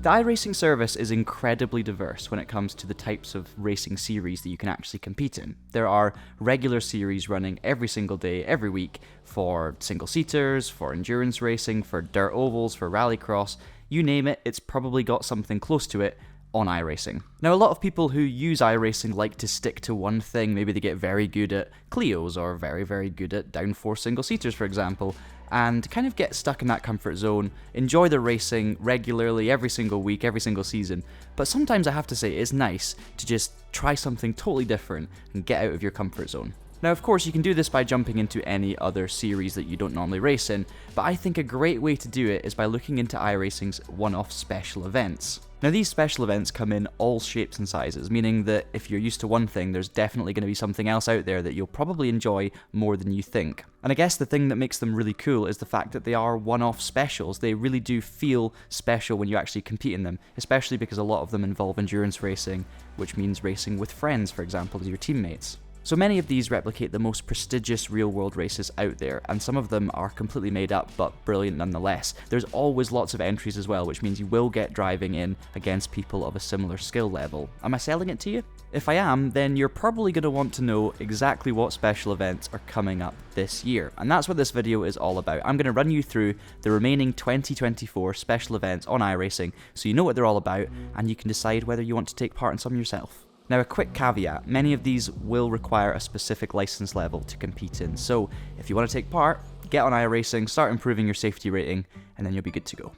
The iRacing service is incredibly diverse when it comes to the types of racing series that you can actually compete in. There are regular series running every single day, every week, for single-seaters, for endurance racing, for dirt ovals, for rallycross. You name it, it's probably got something close to it on iRacing. Now, a lot of people who use iRacing like to stick to one thing. Maybe they get very good at Clios or very, very good at downforce single-seaters, for example, and kind of get stuck in that comfort zone, enjoy the racing regularly every single week, every single season. But sometimes I have to say it's nice to just try something totally different and get out of your comfort zone. Now, of course, you can do this by jumping into any other series that you don't normally race in, but I think a great way to do it is by looking into iRacing's one-off special events. Now, these special events come in all shapes and sizes, meaning that if you're used to one thing, there's definitely going to be something else out there that you'll probably enjoy more than you think. And I guess the thing that makes them really cool is the fact that they are one-off specials. They really do feel special when you actually compete in them, especially because a lot of them involve endurance racing, which means racing with friends, for example, as your teammates. So many of these replicate the most prestigious real-world races out there, and some of them are completely made up, but brilliant nonetheless. There's always lots of entries as well, which means you will get driving in against people of a similar skill level. Am I selling it to you? If I am, then you're probably going to want to know exactly what special events are coming up this year, and that's what this video is all about. I'm going to run you through the remaining 2024 special events on iRacing, so you know what they're all about, and you can decide whether you want to take part in some yourself. Now, a quick caveat, many of these will require a specific license level to compete in, so if you want to take part, get on iRacing, start improving your safety rating, and then you'll be good to go.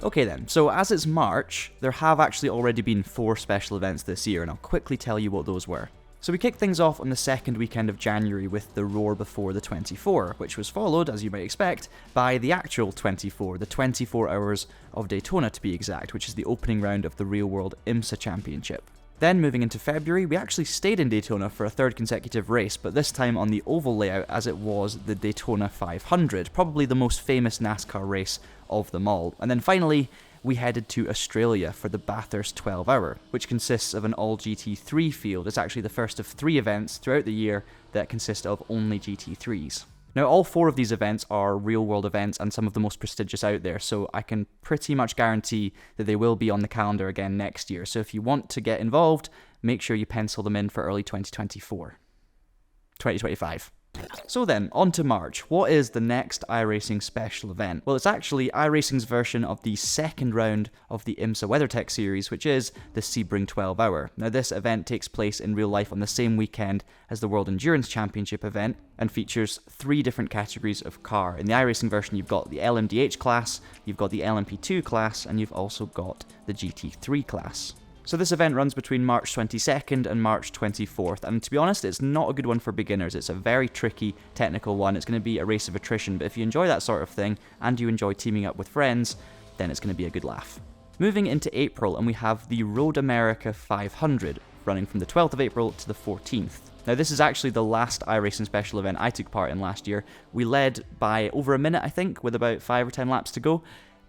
Okay then, so as it's March, there have actually already been 4 special events this year, and I'll quickly tell you what those were. So we kicked things off on the second weekend of January with the Roar Before the 24, which was followed, as you might expect, by the actual 24, the 24 Hours of Daytona to be exact, which is the opening round of the real-world IMSA Championship. Then moving into February, we actually stayed in Daytona for a third consecutive race, but this time on the oval layout as it was the Daytona 500, probably the most famous NASCAR race of them all. And then finally, we headed to Australia for the Bathurst 12 Hour, which consists of an all GT3 field. It's actually the first of 3 events throughout the year that consist of only GT3s. Now, all 4 of these events are real-world events and some of the most prestigious out there, so I can pretty much guarantee that they will be on the calendar again next year. So if you want to get involved, make sure you pencil them in for early 2025. So then, on to March. What is the next iRacing special event? Well, it's actually iRacing's version of the second round of the IMSA WeatherTech series, which is the Sebring 12 Hour. Now, this event takes place in real life on the same weekend as the World Endurance Championship event and features 3 different categories of car. In the iRacing version, you've got the LMDH class, you've got the LMP2 class, and you've also got the GT3 class. So this event runs between March 22nd and March 24th, and to be honest, it's not a good one for beginners. It's a very tricky technical one. It's going to be a race of attrition, but if you enjoy that sort of thing, and you enjoy teaming up with friends, then it's going to be a good laugh. Moving into April, and we have the Road America 500, running from the 12th of April to the 14th. Now, this is actually the last iRacing special event I took part in last year. We led by over a minute, I think, with about 5 or 10 laps to go,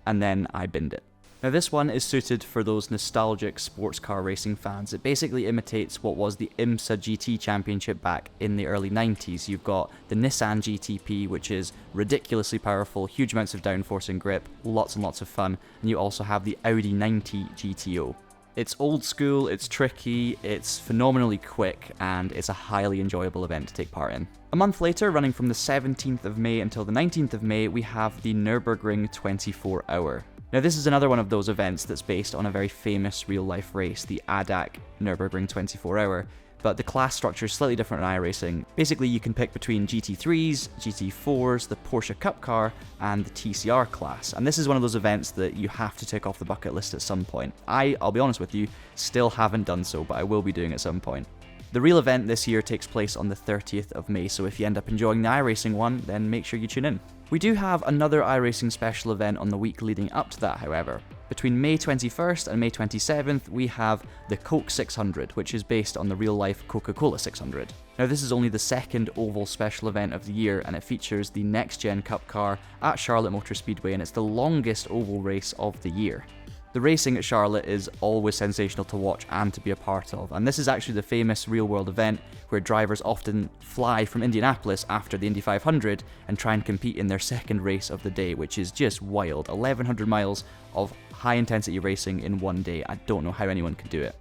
and then I binned it. Now, this one is suited for those nostalgic sports car racing fans. It basically imitates what was the IMSA GT Championship back in the early 90s. You've got the Nissan GTP, which is ridiculously powerful, huge amounts of downforce and grip, lots and lots of fun, and you also have the Audi 90 GTO. It's old school, it's tricky, it's phenomenally quick, and it's a highly enjoyable event to take part in. A month later, running from the 17th of May until the 19th of May, we have the Nürburgring 24 Hour. Now, this is another one of those events that's based on a very famous real-life race, the ADAC Nürburgring 24 Hour, but the class structure is slightly different in iRacing. Basically, you can pick between GT3s, GT4s, the Porsche Cup car, and the TCR class, and this is one of those events that you have to tick off the bucket list at some point. I'll be honest with you, still haven't done so, but I will be doing at some point. The real event this year takes place on the 30th of May, so if you end up enjoying the iRacing one, then make sure you tune in. We do have another iRacing special event on the week leading up to that, however. Between May 21st and May 27th, we have the Coke 600, which is based on the real-life Coca-Cola 600. Now, this is only the second oval special event of the year, and it features the next-gen Cup car at Charlotte Motor Speedway, and it's the longest oval race of the year. The racing at Charlotte is always sensational to watch and to be a part of, and this is actually the famous real-world event where drivers often fly from Indianapolis after the Indy 500 and try and compete in their second race of the day, which is just wild. 1,100 miles of high-intensity racing in one day. I don't know how anyone could do it.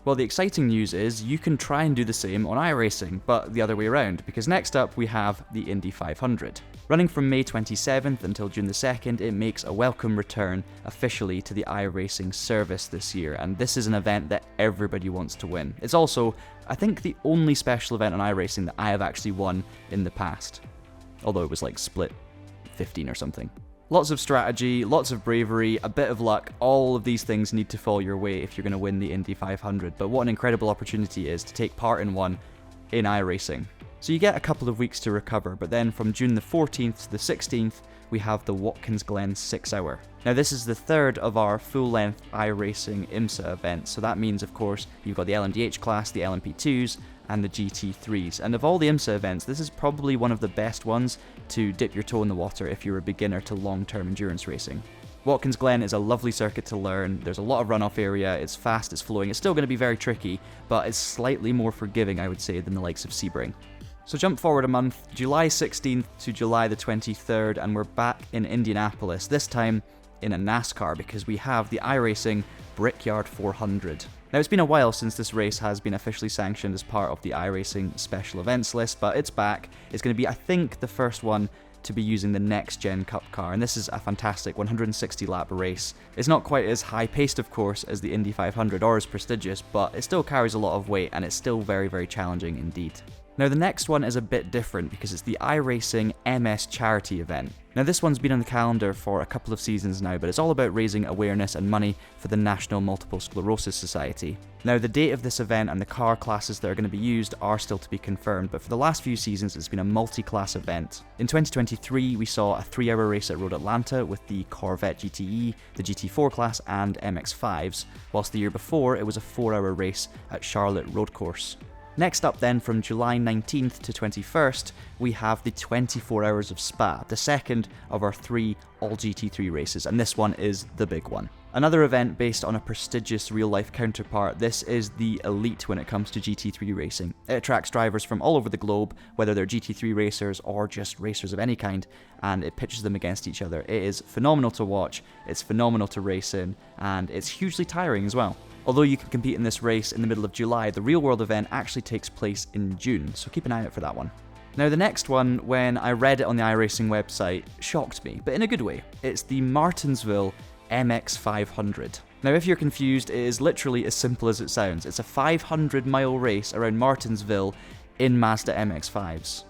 Well, the exciting news is you can try and do the same on iRacing, but the other way around, because next up we have the Indy 500. Running from May 27th until June the 2nd, it makes a welcome return officially to the iRacing service this year, and this is an event that everybody wants to win. It's also, I think, the only special event on iRacing that I have actually won in the past, although it was like split 15 or something. Lots of strategy, lots of bravery, a bit of luck, all of these things need to fall your way if you're going to win the Indy 500, but what an incredible opportunity it is to take part in one in iRacing. So you get a couple of weeks to recover, but then from June the 14th to the 16th, we have the Watkins Glen 6 Hour. Now this is the third of our full-length iRacing IMSA events, so that means of course you've got the LMDH class, the LMP2s, and the GT3s. And of all the IMSA events, this is probably one of the best ones to dip your toe in the water if you're a beginner to long-term endurance racing. Watkins Glen is a lovely circuit to learn, there's a lot of runoff area, it's fast, it's flowing, it's still going to be very tricky, but it's slightly more forgiving, I would say, than the likes of Sebring. So jump forward a month, July 16th to July the 23rd, and we're back in Indianapolis, this time in a NASCAR, because we have the iRacing Brickyard 400. Now it's been a while since this race has been officially sanctioned as part of the iRacing special events list, but it's back. It's going to be, I think, the first one to be using the next-gen Cup car, and this is a fantastic 160-lap race. It's not quite as high-paced, of course, as the Indy 500 or as prestigious, but it still carries a lot of weight, and it's still very, very challenging indeed. Now the next one is a bit different because it's the iRacing MS charity event. Now this one's been on the calendar for a couple of seasons now, but it's all about raising awareness and money for the National Multiple Sclerosis Society. Now the date of this event and the car classes that are going to be used are still to be confirmed, but for the last few seasons it's been a multi-class event. In 2023 we saw a 3-hour race at Road Atlanta with the Corvette GTE, the GT4 class and MX-5s, whilst the year before it was a 4-hour race at Charlotte Road Course. Next up then, from July 19th to 21st, we have the 24 Hours of Spa, the second of our 3 all-GT3 races, and this one is the big one. Another event based on a prestigious real-life counterpart, this is the elite when it comes to GT3 racing. It attracts drivers from all over the globe, whether they're GT3 racers or just racers of any kind, and it pitches them against each other. It is phenomenal to watch, it's phenomenal to race in, and it's hugely tiring as well. Although you can compete in this race in the middle of July, the real-world event actually takes place in June, so keep an eye out for that one. Now the next one, when I read it on the iRacing website, shocked me, but in a good way. It's the Martinsville MX500. Now if you're confused, it is literally as simple as it sounds. It's a 500-mile race around Martinsville in Mazda MX-5s.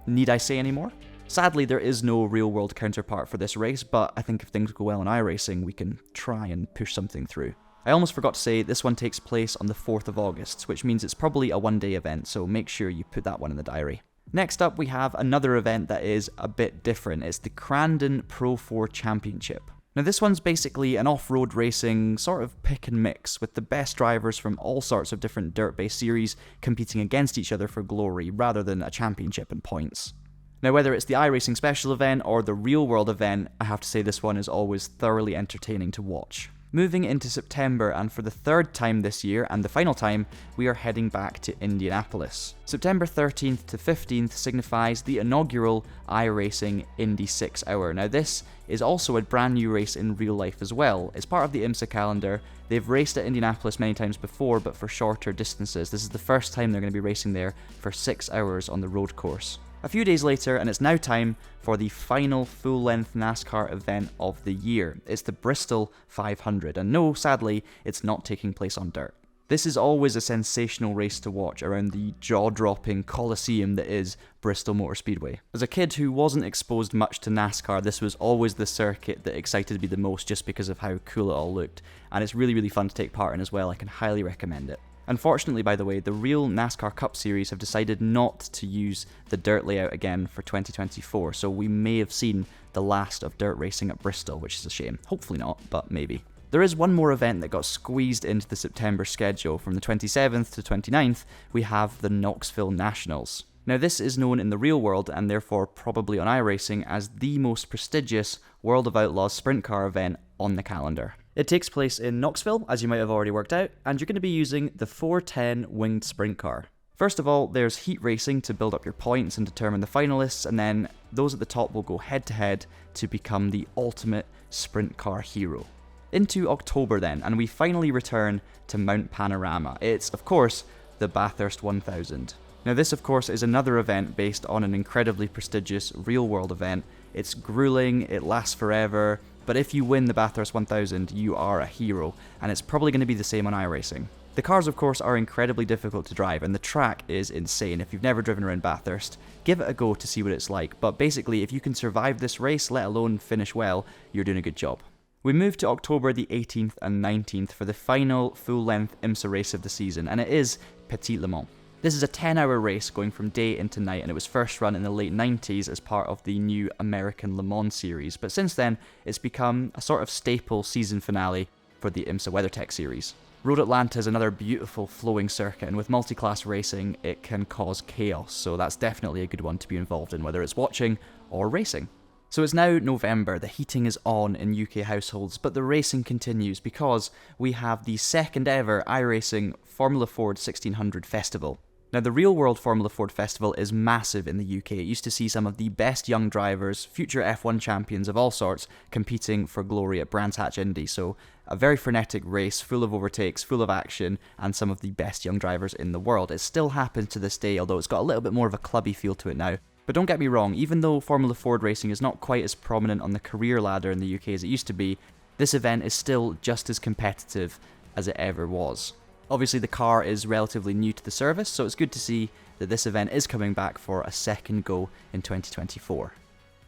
Need I say any more? Sadly, there is no real-world counterpart for this race, but I think if things go well in iRacing, we can try and push something through. I almost forgot to say, this one takes place on the 4th of August, which means it's probably a one-day event, so make sure you put that one in the diary. Next up, we have another event that is a bit different. It's the Crandon Pro 4 Championship. Now this one's basically an off-road racing sort of pick and mix, with the best drivers from all sorts of different dirt-based series competing against each other for glory, rather than a championship and points. Now whether it's the iRacing special event or the real-world event, I have to say this one is always thoroughly entertaining to watch. Moving into September, and for the 3rd time this year, and the final time, we are heading back to Indianapolis. September 13th to 15th signifies the inaugural iRacing Indy 6 Hour. Now this is also a brand new race in real life as well. It's part of the IMSA calendar. They've raced at Indianapolis many times before, but for shorter distances. This is the first time they're going to be racing there for 6 hours on the road course. A few days later, and it's now time for the final full-length NASCAR event of the year. It's the Bristol 500, and no, sadly, it's not taking place on dirt. This is always a sensational race to watch around the jaw-dropping coliseum that is Bristol Motor Speedway. As a kid who wasn't exposed much to NASCAR, this was always the circuit that excited me the most just because of how cool it all looked, and it's really, really fun to take part in as well. I can highly recommend it. Unfortunately, by the way, the real NASCAR Cup Series have decided not to use the dirt layout again for 2024, so we may have seen the last of dirt racing at Bristol, which is a shame. Hopefully not, but maybe. There is one more event that got squeezed into the September schedule. From the 27th to 29th, we have the Knoxville Nationals. Now this is known in the real world, and therefore probably on iRacing, as the most prestigious World of Outlaws sprint car event on the calendar. It takes place in Knoxville, as you might have already worked out, and you're going to be using the 410 winged sprint car. First of all, there's heat racing to build up your points and determine the finalists, and then those at the top will go head to head to become the ultimate sprint car hero. Into October then, and we finally return to Mount Panorama. It's, of course, the Bathurst 1000. Now this, of course, is another event based on an incredibly prestigious real-world event. It's grueling, it lasts forever, but if you win the Bathurst 1000, you are a hero, and it's probably going to be the same on iRacing. The cars, of course, are incredibly difficult to drive, and the track is insane. If you've never driven around Bathurst, give it a go to see what it's like, but basically, if you can survive this race, let alone finish well, you're doing a good job. We move to October the 18th and 19th for the final full-length IMSA race of the season, and it is Petit Le Mans. This is a 10-hour race going from day into night, and it was first run in the late 90s as part of the new American Le Mans series, but since then, it's become a sort of staple season finale for the IMSA WeatherTech series. Road Atlanta is another beautiful flowing circuit, and with multi-class racing, it can cause chaos, so that's definitely a good one to be involved in, whether it's watching or racing. So it's now November, the heating is on in UK households, but the racing continues because we have the second ever iRacing Formula Ford 1600 Festival. Now, the Real World Formula Ford Festival is massive in the UK. It used to see some of the best young drivers, future F1 champions of all sorts, competing for glory at Brands Hatch Indy. So, a very frenetic race, full of overtakes, full of action, and some of the best young drivers in the world. It still happens to this day, although it's got a little bit more of a clubby feel to it now. But don't get me wrong, even though Formula Ford racing is not quite as prominent on the career ladder in the UK as it used to be, this event is still just as competitive as it ever was. Obviously, the car is relatively new to the service, so it's good to see that this event is coming back for a second go in 2024.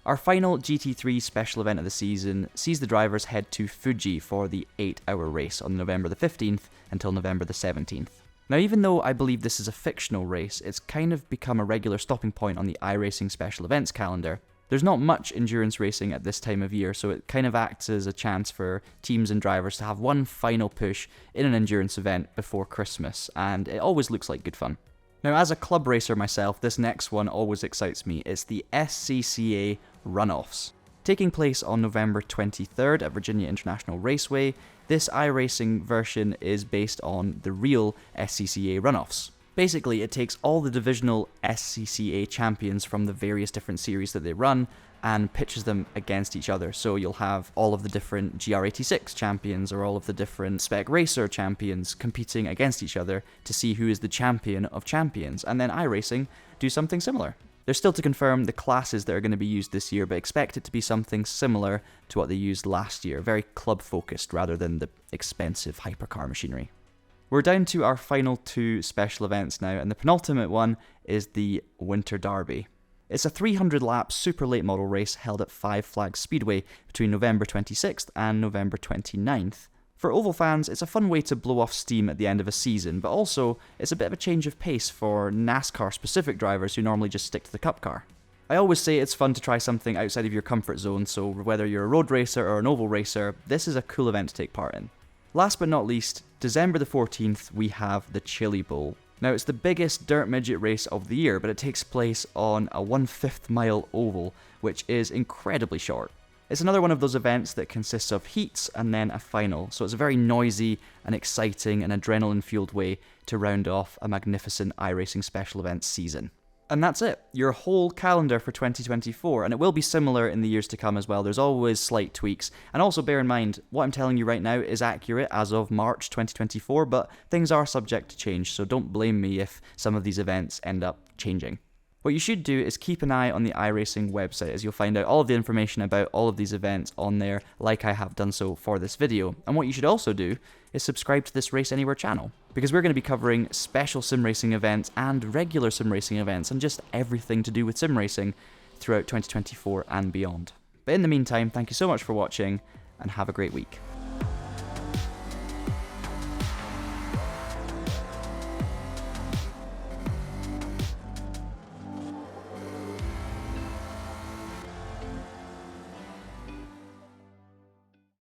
Our final GT3 special event of the season sees the drivers head to Fuji for the 8-hour race on November the 15th until November the 17th. Now, even though I believe this is a fictional race, it's kind of become a regular stopping point on the iRacing special events calendar. There's not much endurance racing at this time of year, so it kind of acts as a chance for teams and drivers to have one final push in an endurance event before Christmas, and it always looks like good fun. Now, as a club racer myself, this next one always excites me. It's the SCCA Runoffs. Taking place on November 23rd at Virginia International Raceway, this iRacing version is based on the real SCCA Runoffs. Basically, it takes all the divisional SCCA champions from the various different series that they run and pitches them against each other. So you'll have all of the different GR86 champions or all of the different Spec Racer champions competing against each other to see who is the champion of champions. And then iRacing do something similar. There's still to confirm the classes that are going to be used this year, but expect it to be something similar to what they used last year, very club-focused rather than the expensive hypercar machinery. We're down to our final two special events now, and the penultimate one is the Winter Derby. It's a 300-lap super late model race held at Five Flags Speedway between November 26th and November 29th. For oval fans, it's a fun way to blow off steam at the end of a season, but also it's a bit of a change of pace for NASCAR-specific drivers who normally just stick to the Cup car. I always say it's fun to try something outside of your comfort zone, so whether you're a road racer or an oval racer, this is a cool event to take part in. Last but not least, December the 14th, we have the Chili Bowl. Now, it's the biggest dirt midget race of the year, but it takes place on a 1/5 mile oval, which is incredibly short. It's another one of those events that consists of heats and then a final, so it's a very noisy and exciting and adrenaline-fueled way to round off a magnificent iRacing special events season. And that's it, your whole calendar for 2024, and it will be similar in the years to come as well. There's always slight tweaks, and also bear in mind, what I'm telling you right now is accurate as of March 2024, but things are subject to change, so don't blame me if some of these events end up changing. What you should do is keep an eye on the iRacing website, as you'll find out all of the information about all of these events on there, like I have done so for this video. And what you should also do is subscribe to this Race Anywhere channel, because we're going to be covering special sim racing events and regular sim racing events, and just everything to do with sim racing throughout 2024 and beyond. But in the meantime, thank you so much for watching, and have a great week.